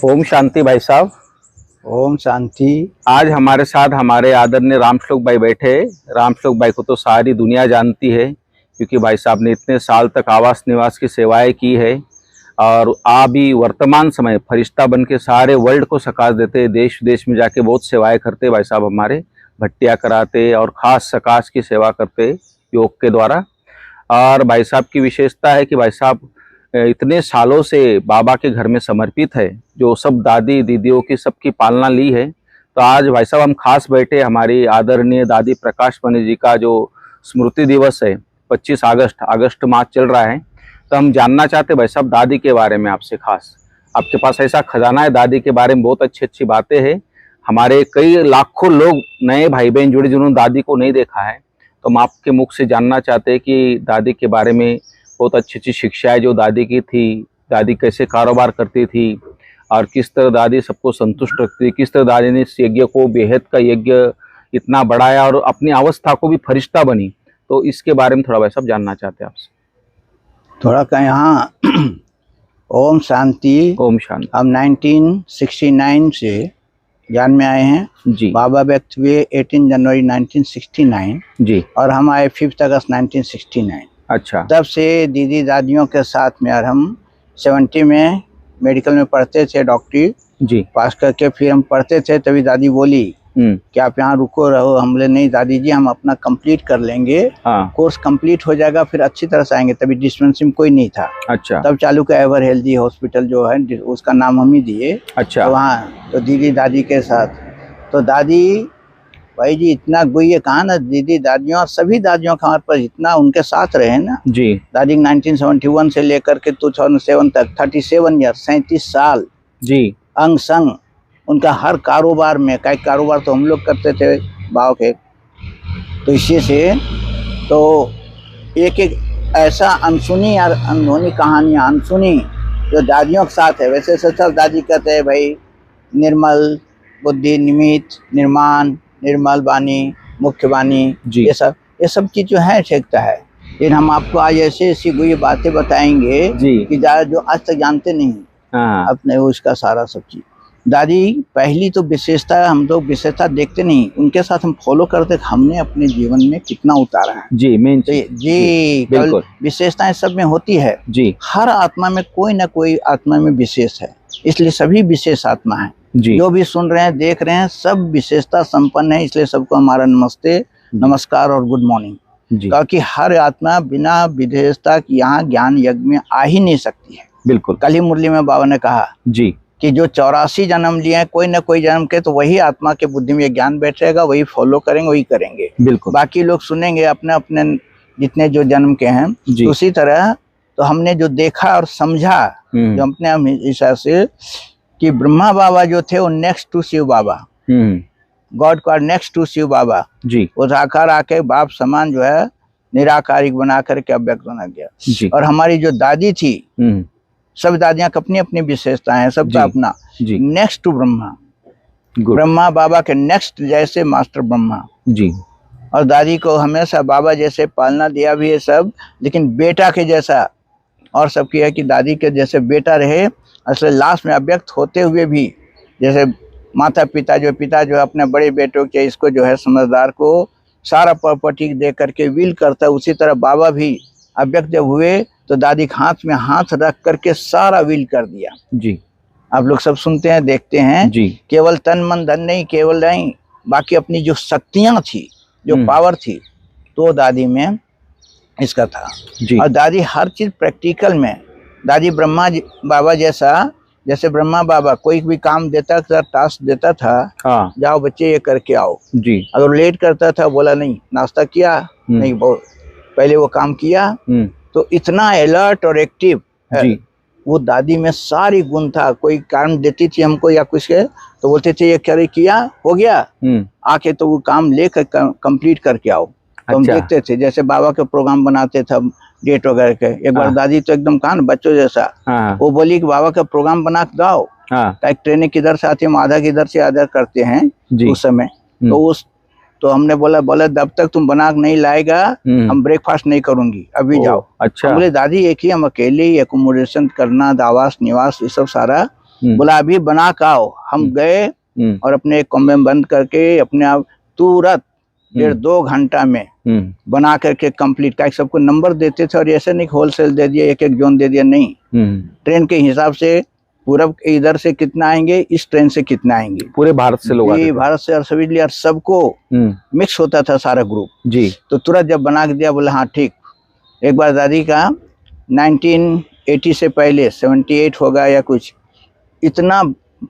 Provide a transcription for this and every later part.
ओम शांति भाई साहब। ओम शांति। आज हमारे साथ हमारे आदरणीय रामश्लोक भाई बैठे। रामश्लोक भाई को तो सारी दुनिया जानती है, क्योंकि भाई साहब ने इतने साल तक आवास निवास की सेवाएं की है और अभी वर्तमान समय फरिश्ता बन के सारे वर्ल्ड को सकाश देते, देश विदेश में जाके बहुत सेवाएं करते भाई साहब। हमारे भट्टियाँ कराते और ख़ास सकाश की सेवा करते योग के द्वारा। और भाई साहब की विशेषता है कि भाई साहब इतने सालों से बाबा के घर में समर्पित है, जो सब दादी दीदियों की सबकी पालना ली है। तो आज भाई साहब हम खास बैठे, हमारी आदरणीय दादी प्रकाश मणि जी का जो स्मृति दिवस है 25 अगस्त माह चल रहा है। तो हम जानना चाहते भाई साहब दादी के बारे में आपसे। खास आपके पास ऐसा खजाना है दादी के बारे में, बहुत अच्छी अच्छी बातें हैं। हमारे कई लाखों लोग नए भाई बहन जुड़े जिन्होंने दादी को नहीं देखा है, तो हम आपके मुख से जानना चाहते हैं कि दादी के बारे में बहुत अच्छी अच्छी शिक्षाएं जो दादी की थी, दादी कैसे कारोबार करती थी और किस तरह दादी सबको संतुष्ट रखती थी, किस तरह दादी ने इस यज्ञ को बेहद का यज्ञ इतना बढ़ाया और अपनी अवस्था को भी फरिश्ता बनी। तो इसके बारे में थोड़ा भाई साहब जानना चाहते हैं आपसे। थोड़ा का यहाँ ओम शांति। ओम शांति। हम 1969 से ज्ञान में आए हैं जी। बाबा व्यक्त हुए 18 जनवरी 1969 जी। और हम आए 5 अगस्त 1969। अच्छा। तब से दीदी दादियों के साथ में, और हम 70 में मेडिकल में पढ़ते थे, डॉक्टरी जी पास करके फिर हम पढ़ते थे। तभी दादी बोली कि आप यहाँ रुको रहो। हम बोले नहीं दादी जी, हम अपना कंप्लीट कर लेंगे। हाँ। कोर्स कंप्लीट हो जाएगा फिर अच्छी तरह से आएंगे। तभी डिस्पेंसरी में कोई नहीं था। अच्छा। तब चालू का एवर हेल्दी हॉस्पिटल जो है, उसका नाम हम ही दिए। अच्छा। तो वहाँ तो दीदी दादी के साथ, तो दादी भाई जी इतना गुई कहा ना, दीदी दादियों सभी दादियों का हमारे पास इतना उनके साथ रहे ना जी। दादी 1971 से लेकर के 2007 तक 37 ईयर 37 साल जी। अंग संग उनका हर कारोबार में। कई कारोबार तो हम लोग करते थे भाव के, तो इसी से तो एक एक ऐसा अनसुनी और अनहोनी कहानियाँ अनसुनी जो दादियों के साथ है। वैसे सब दादी कहते हैं भाई निर्मल बुद्धि निमित्त निर्माण निर्मल वाणी मुख्य वाणी, ये सब चीज़ जो है ठेकता है। लेकिन हम आपको आज ऐसे ऐसी कोई बातें बताएंगे कि जो आज तक जानते नहीं अपने उसका सारा सब चीज़। दादी पहली तो विशेषता, हम लोग विशेषता देखते नहीं, उनके साथ हम फॉलो करते हमने अपने जीवन में कितना उतारा है। जी मेन जी बिल्कुल विशेषताएं सब में होती है जी। हर आत्मा में कोई ना कोई आत्मा में विशेष है, इसलिए सभी विशेष आत्मा है। जो भी सुन रहे हैं देख रहे हैं सब विशेषता संपन्न है, इसलिए सबको हमारा नमस्ते नमस्कार और गुड मॉर्निंग। क्योंकि हर आत्मा बिना विशेषता की यहाँ ज्ञान यज्ञ में आ ही नहीं सकती है। बिल्कुल। कल ही मुरली में बाबा ने कहा जी कि जो 84 जन्म लिए हैं, कोई ना कोई जन्म के, तो वही आत्मा के बुद्धि में ज्ञान बैठेगा, वही फॉलो करेंगे, वही करेंगे। बिल्कुल। बाकी लोग सुनेंगे अपने अपने जितने जो जन्म के हैं। तो उसी तरह तो हमने जो देखा और समझा जो अपने हिसाब से कि ब्रह्मा बाबा जो थे वो next to Shiv Baba, god का नेक्स्ट टू शिव बाबा जी। वो साकार आके बाप समान जो है निराकारिक बना करके अव्यक्त बना गया। और हमारी जो दादी थी, सब दादियां अपनी अपनी विशेषताएं हैं, सबका अपना नेक्स्ट टू ब्रह्मा, ब्रह्मा बाबा के नेक्स्ट जैसे मास्टर ब्रह्मा जी। और दादी को हमेशा बाबा जैसे पालना दिया भी है सब, लेकिन बेटा के जैसा और सबकी है कि दादी के जैसे बेटा रहे। असले लास्ट में अव्यक्त होते हुए भी जैसे माता पिता जो अपने बड़े बेटों के इसको जो है समझदार को सारा प्रॉपर्टी दे करके विल करता है, उसी तरह बाबा भी अव्यक्त जब हुए तो दादी के हाथ में हाथ रख करके सारा विल कर दिया जी। आप लोग सब सुनते हैं देखते हैं जी। केवल तन मन धन नहीं, केवल नहीं, बाकी अपनी जो शक्तियां थी, जो पावर थी, तो दादी में इसका था जी। और दादी हर चीज प्रैक्टिकल में, दादी ब्रह्मा बाबा जैसे ब्रह्मा बाबा कोई भी काम देता था, टास्क देता था, जाओ बच्चे ये करके आओ जी। अगर लेट करता था बोला नहीं, नाश्ता किया नहीं, बहुत पहले वो काम किया। तो इतना अलर्ट और एक्टिव जी। वो दादी में सारी गुण था। कोई काम देती थी हमको या कुछ के, तो बोलते थे ये क्या किया, हो गया, आके तो वो काम लेकर कंप्लीट करके आओ। तो हम देखते थे जैसे बाबा के प्रोग्राम बनाते थे डेट वगैरह के। एक बार दादी तो एकदम कहा ना बच्चों जैसा, वो बोली कि बाबा का प्रोग्राम बना के दो। एक ट्रेनिंग किधर से आती है, हम आधा किधर से आधा करते हैं उस समय। तो हमने बोला जब तक तुम बना नहीं लाएगा हम ब्रेकफास्ट नहीं करूंगी, अभी जाओ। अच्छा। बोले दादी एक ही हम अकेले ही एकोमोडेशन करना, आवास निवास ये सब सारा बोला अभी बना के आओ। हम गए और अपने एक कमरे में बंद करके अपने आप तुरंत 1.5-2 घंटा में बना करके कंप्लीट का। सबको नंबर देते थे और ऐसे नहीं होलसेल दे दिया, एक एक जोन दे दिया, नहीं, ट्रेन के हिसाब से पूरब इधर से कितना आएंगे, इस ट्रेन से कितना आएंगे, पूरे भारत से लोग आते थे। भारत से और सभी लिए सबको मिक्स होता था सारा ग्रुप जी। तो तुरंत जब बना के दिया बोला हाँ ठीक। एक बार दादी का 1980 से पहले 78 होगा या कुछ, इतना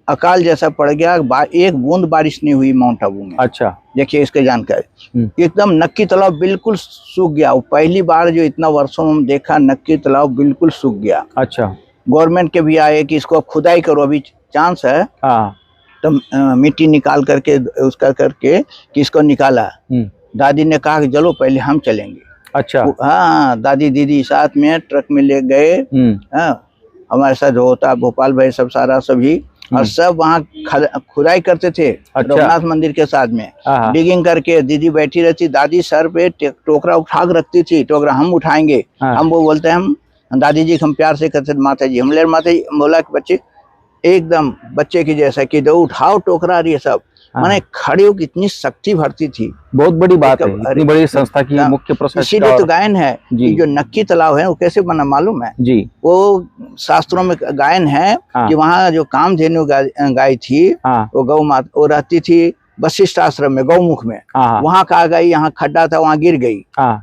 अकाल जैसा पड़ गया, एक बूंद बारिश नहीं हुई माउंट आबू में। अच्छा, देखिए इसके जानकारी, एकदम नक्की तालाब बिल्कुल सूख गया। पहली बार जो इतना वर्षों में हम देखा, नक्की तालाब बिल्कुल सूख गया। अच्छा, गवर्नमेंट के भी आए कि इसको खुदाई करो, अभी चांस है। तो मिट्टी निकाल करके उसका करके कि इसको निकाला। दादी ने कहा कि चलो पहले हम चलेंगे। अच्छा, हाँ, दादी दीदी साथ में ट्रक में ले गए। हमारे साथ होता भोपाल भाई सब सारा सभी, और सब वहाँ खुदाई करते थे। अच्छा। रघुनाथ मंदिर के साथ में डिगिंग करके दीदी बैठी रहती, दादी सर पे टोकरा उठा के रखती थी। टोकरा हम उठाएंगे, हम वो बोलते हैं, हम दादी जी हम प्यार से कहते माता जी, हम ले माता जी। बोला कि बच्चे एकदम बच्चे की जैसा कि दो उठाओ टोकरा, और ये सब माने खड़े हो, कितनी शक्ति भरती थी। बहुत बड़ी बात है, इतनी बड़ी संस्था की मुख्य प्रशासक। इसीलिए तो गायन है कि जो नक्की तालाब है वो कैसे बना मालूम है जी। वो शास्त्रों में गायन है कि वहाँ जो कामधेनु गाय थी, वो गौ माता, वो रहती थी वशिष्ठ आश्रम में, गौमुख में। वहाँ कहा गई, यहाँ खड्डा था, वहाँ गिर गई।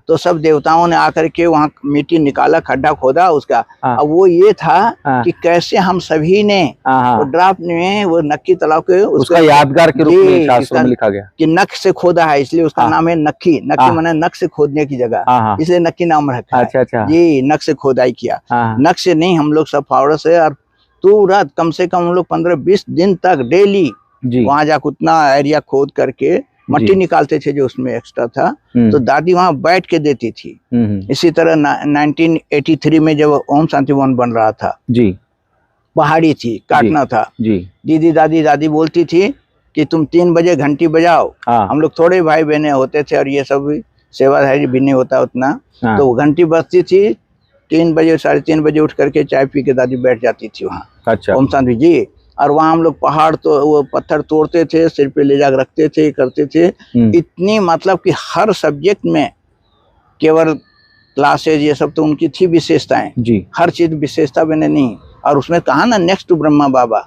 तो सब देवताओं ने आकर के वहाँ मिट्टी निकाला, खड्डा खोदा उसका। अब वो ये था कि कैसे हम सभी ने वो ड्राफ्ट में वो नक्की तालाब के उसका यादगार के रूप में शास्त्रों में लिखा गया कि नख से खोदा है, इसलिए उसका नाम है नक्की। नक्की माने नख से खोदने की जगह, इसलिए नक्की नाम रखा है जी। नख से खोदाई किया, नख से नहीं, हम लोग सब फावड़े से। और तुरंत कम से कम हम लोग 15-20 दिन तक डेली वहाँ जाकर उतना एरिया खोद करके मट्टी निकालते थे जो उसमें एक्स्ट्रा था। तो दादी वहाँ बैठ के देती थी। इसी तरह 1983 में जब ओम शांति वन बन रहा था जी, पहाड़ी थी, काटना था जी। दीदी दादी बोलती थी कि तुम 3 बजे घंटी बजाओ। हम लोग थोड़े भाई बहने होते थे और ये सब सेवाधारी भी नहीं होता उतना। तो घंटी बजती थी, 3 बजे 3:30 बजे उठ करके चाय पी के दादी बैठ जाती थी वहाँ। अच्छा, ओम शांति जी। और वहाँ हम लोग पहाड़ तो वो पत्थर तोड़ते थे, सिर पे ले जाकर रखते थे, करते थे। इतनी मतलब कि हर सब्जेक्ट में, केवल क्लासेज ये सब तो उनकी थी विशेषताएं जी, हर चीज विशेषता बने नहीं। और उसमें कहा ना नेक्स्ट टू ब्रह्मा बाबा,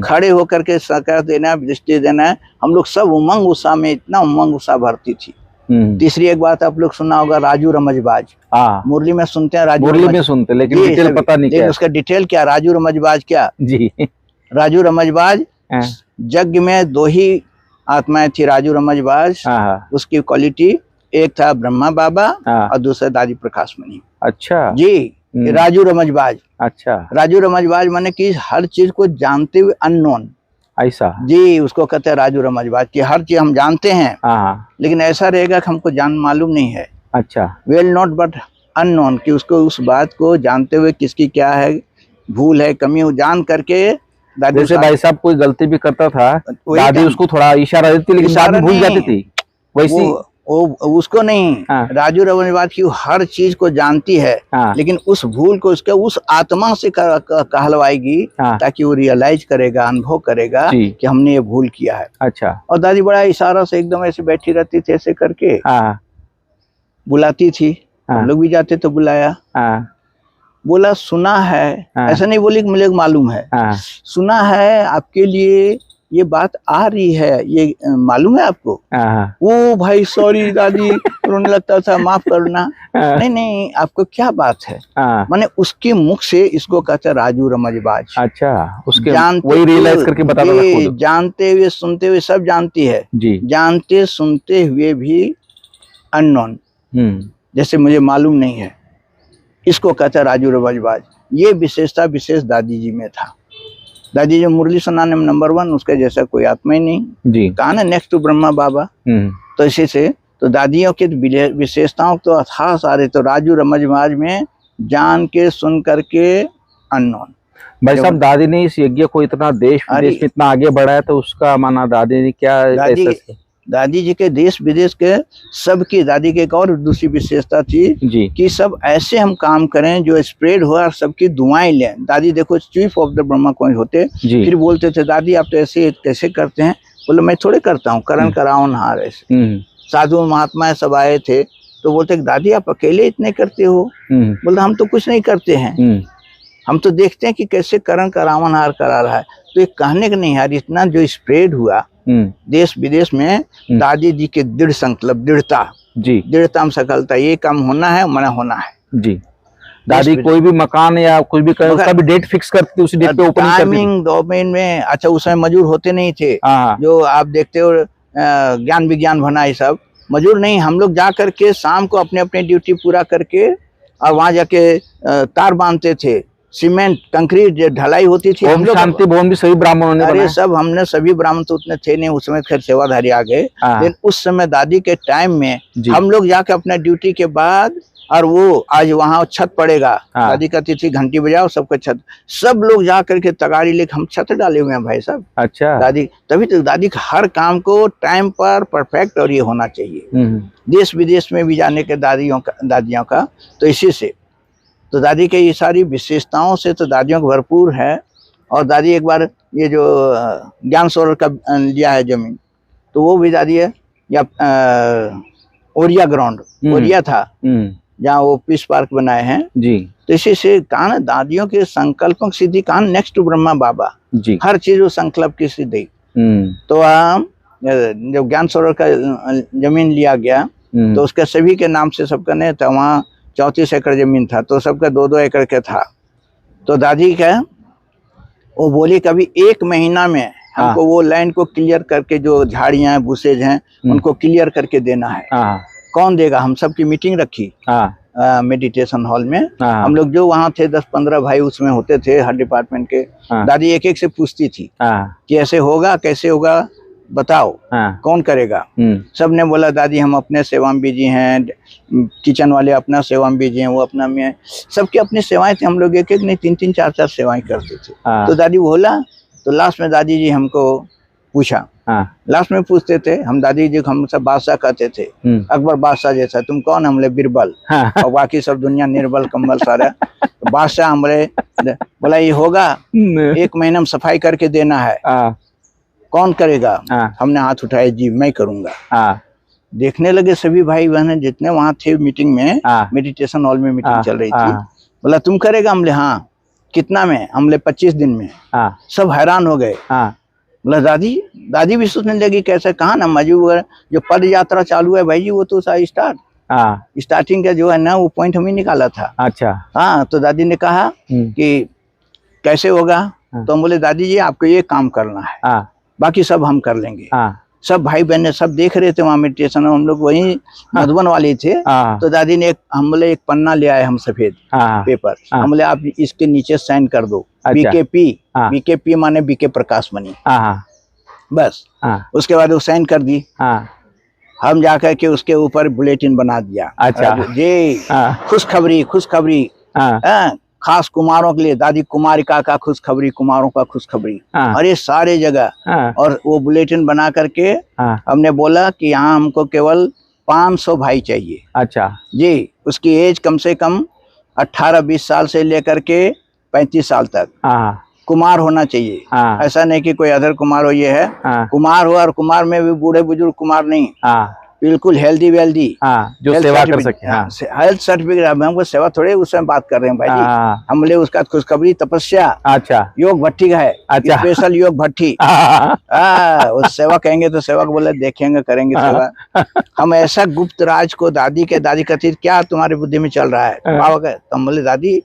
खड़े होकर के सहकार देना है, दृष्टि देना है। हम लोग सब उमंग उत्साह में, इतना उमंग उत्साह भरती थी। तीसरी एक बात आप लोग सुना होगा, राजू रमजबाज। मुरली में सुनते हैं, राजू मुरली में सुनते, लेकिन डिटेल पता नहीं क्या उसका डिटेल क्या, राजू रमजबाज क्या जी। राजू रमजबाज यज्ञ में 2 ही आत्माएं थी, राजू रमजबाज। उसकी क्वालिटी, एक था ब्रह्मा बाबा और दूसरा दादी प्रकाश मणि। अच्छा जी, राजू रमजबाज। अच्छा, राजू रमजबाज माने कि हर चीज को जानते हुए अननोन, ऐसा जी, उसको कहते हैं राजू रमजबाज। की हर चीज हम जानते हैं लेकिन ऐसा रहेगा कि हमको जान मालूम नहीं है। अच्छा, वेल नॉट बट अननोन, कि उसको उस बात को जानते हुए किसकी क्या है भूल है कमी, जान करके। जैसे भाई साहब कोई गलती भी करता था, दादी उसको थोड़ा इशारा देती, लेकिन बाद में भूल जाती थी। वैसी वो उसको नहीं, राजू रमजबाज की हर चीज को जानती है, लेकिन उस भूल को उसके उस आत्मा से कहलवाएगी, ताकि वो रियलाइज करेगा, अनुभव करेगा कि हमने ये भूल किया है। अच्छा, और दादी बड़ा इशारा से एकदम ऐसे बैठी रहती थी, ऐसे करके बुलाती थी। हम लोग भी जाते तो बुलाया, बोला सुना है, ऐसा नहीं बोली कि मुझे मालूम है, सुना है आपके लिए ये बात आ रही है, ये मालूम है आपको। वो भाई सॉरी दादी, रोने लगता था, माफ करना। नहीं आपको क्या बात है, माने उसके मुख से इसको कहते राजू रमजबाज। अच्छा, उसके वही रियलाइज करके बता दो, जानते हुए सुनते हुए सब जानती है जी, जानते सुनते हुए भी अननोन, जैसे मुझे मालूम नहीं है, इसको कहता है राजू रमजबाज। ये विशेषता विशेष दादी जी में था। दादी जी मुरली सुनाने में नंबर 1, उसके जैसा कोई आत्मा ही नहीं जी। कहा ना नेक्स्ट टू ब्रह्मा बाबा। तो इसी से तो दादियों की विशेषताओं तो अथाह सारे, तो राजू रमजबाज में जान के सुन करके अननोन। भाई साहब, दादी ने इस यज्ञ को इतना देश विदेश में इतना आगे बढ़ाया, तो उसका माना दादी ने क्या दादी जी के देश विदेश के सबकी, दादी की एक और दूसरी विशेषता थी जी कि सब ऐसे हम काम करें जो स्प्रेड हो और सबकी दुआएं लें। दादी देखो चीफ ऑफ द ब्रह्मा कोई होते, जी फिर बोलते थे दादी आप तो ऐसे कैसे करते हैं? बोले मैं थोड़े करता हूँ, करण करावन हार ऐसे। साधु महात्मा सब आए थे तो बोलते दादी आप अकेले इतने करते हो? बोलते हम तो कुछ नहीं करते हैं, हम तो देखते हैं कि कैसे करण करावन हार करा रहा है। तो ये कहने का नहीं यार, इतना जो स्प्रेड हुआ देश विदेश में, दादी जी के दृढ़ संकल्प, दृढ़ता में सकलता, ये काम होना है, मना होना है जी। दादी कोई भी मकान या कुछ भी करे उसका भी डेट फिक्स करती थी, उसी डेट पे ओपनिंग करती थी। टाइमिंग डोमेन में, अच्छा उस समय मजूर होते नहीं थे जो आप देखते हो, ज्ञान विज्ञान भना ये सब मजूर नहीं, हम लोग जा करके शाम को अपने अपने ड्यूटी पूरा करके और वहां जाके तार बांधते थे, सीमेंट कंक्रीट ढलाई होती थी। हम लोग शांति भवन भी सभी ब्राह्मणों ने अरे सब हमने, सभी ब्राह्मण तो उतने थे नहीं उस समय, खैर सेवाधारी आ गए, लेकिन उस समय दादी के टाइम में हम लोग जाके अपना ड्यूटी के बाद, और वो आज वहाँ छत पड़ेगा, दादी कहती थी घंटी बजाओ सबको छत, सब लोग जा करके तगारी लेकर हम छत डाले हुए हैं भाई साहब। अच्छा दादी, तभी तो दादी हर काम को टाइम पर परफेक्ट और ये होना चाहिए। देश विदेश में भी जाने के दादियों का तो इसी से, तो दादी के ये सारी विशेषताओं से तो दादियों को भरपूर है। और दादी एक बार ये जो ज्ञान सरोवर का लिया है जमीन, तो वो भी दादी है, या ओरिया ग्राउंड, ओरिया था जहाँ वो पीस पार्क बनाए हैं जी। तो इसी से कहा ना, दादियों के संकल्पों की सिद्धि, कहा नेक्स्ट टू ब्रह्मा बाबा जी, हर चीज वो संकल्प की सिद्धि। तो जब ज्ञान सरोवर का जमीन लिया गया तो उसके सभी के नाम से सबका नहीं था, वहाँ 34 एकड़ जमीन था, तो सबका 2-2 एकड़ के था। तो दादी का वो बोली कभी 1 महीना में हमको वो लाइन को क्लियर करके, जो झाड़ियां बुसेज हैं उनको क्लियर करके देना है। कौन देगा? हम सबकी मीटिंग रखी मेडिटेशन हॉल में, हम लोग जो वहाँ थे 10-15 भाई उसमें होते थे हर डिपार्टमेंट के। दादी एक एक से पूछती थी कि ऐसे होगा, कैसे होगा, बताओ कौन करेगा? सबने बोला दादी हम अपने सेवा में बिजी हैं, किचन वाले अपना सेवा में बिजी हैं, वो अपना में, सबकी अपनी सेवाएं थी, हम लोग एक एक नहीं 3-3 4-4 सेवाएं करते थे। तो दादी बोला, तो लास्ट में दादी जी हमको पूछा, लास्ट में पूछते थे हम, दादी जी हम सब बादशाह कहते थे, अकबर बादशाह जैसा, तुम कौन? हमले बिरबल, और बाकी सब दुनिया निर्बल कम्बल सारा। तो बादशाह हमले बोला ये होगा, 1 महीना में सफाई करके देना है, कौन करेगा? हमने हाथ उठाए, जी मैं करूंगा। देखने लगे सभी भाई बहन जितने वहां थे मीटिंग में, मेडिटेशन हॉल में मीटिंग चल रही थी। बोला तुम करेगा? हमले हाँ। कितना में? हमले 25 दिन में। सब हैरान हो गए। बोला दादी भी सोचने लगी कैसे, कहा ना मजू जो पद यात्रा चालू है भाई जी, वो तो स्टार्टिंग का जो है ना वो पॉइंट हम ही निकाला था। अच्छा हाँ, तो दादी ने कहा कि कैसे होगा? तो हम बोले दादी जी आपको ये काम करना है, बाकी सब हम कर लेंगे। सब भाई बहन सब देख रहे थे वहाँ मेडिटेशन, हम लोग वहीं मधुबन वाले थे। तो दादी ने हम बोले एक पन्ना ले आए हम, सफेद पेपर, हम बोले आप इसके नीचे साइन कर दो, बीकेपी माने बीके प्रकाश मणि, बस। उसके बाद वो साइन कर दी, हम जाकर के उसके ऊपर बुलेटिन बना दिया। अच्छा जी, खुशखबरी खास कुमारों के लिए, दादी कुमारिका का खुशखबरी, कुमारों का खुशखबरी, अरे सारे जगह। और वो बुलेटिन बना करके हमने बोला कि यहाँ हमको केवल 500 भाई चाहिए। अच्छा जी, उसकी एज कम से कम 18-20 साल से लेकर के 35 साल तक कुमार होना चाहिए। ऐसा नहीं कि कोई अदर कुमार हो, ये है कुमार हो, और कुमार में भी बूढ़े बुजुर्ग कुमार नहीं, बिल्कुल हेल्दी वेल्दी, जो सेवा कर सके। हेल्थ सर्टिफिकेट, हमको सेवा थोड़े उस समय बात कर रहे हैं भाई जी, हम ले उसका खुशखबरी तपस्या। अच्छा, योग भट्टी का है। अच्छा, स्पेशल योग भट्टी। उस सेवा कहेंगे तो सेवा को बोले देखेंगे करेंगे सेवा। हम ऐसा गुप्त राज को दादी कहती क्या तुम्हारी बुद्धि में चल रहा है? तो हम बोले दादी,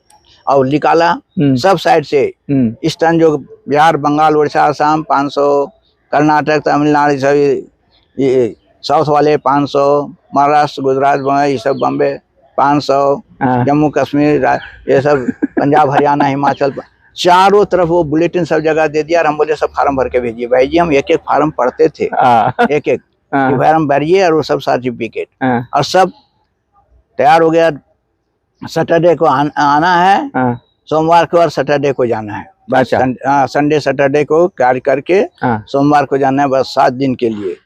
और निकाला सब साइड से, ईस्टर्न जो बिहार, बंगाल, उड़ीसा, आसाम 500, कर्नाटक, तमिलनाडु, सब साउथ वाले 500, महाराष्ट्र, गुजरात, ये सब बम्बे 500, जम्मू कश्मीर, ये सब पंजाब, हरियाणा, हिमाचल, चारों तरफ वो बुलेटिन सब जगह दे दिया। और हम बोले सब फार्म भर के भेजिए। भाई जी हम एक एक फार्म पढ़ते थे, एक एक फार्म भरिए, और वो सब सर्टिफिकेट, और सब तैयार हो गया। सैटरडे को आना है, सोमवार को और सैटरडे को जाना है बस। संडे सैटरडे को कार्य करके सोमवार को जाना है बस, 7 दिन के लिए।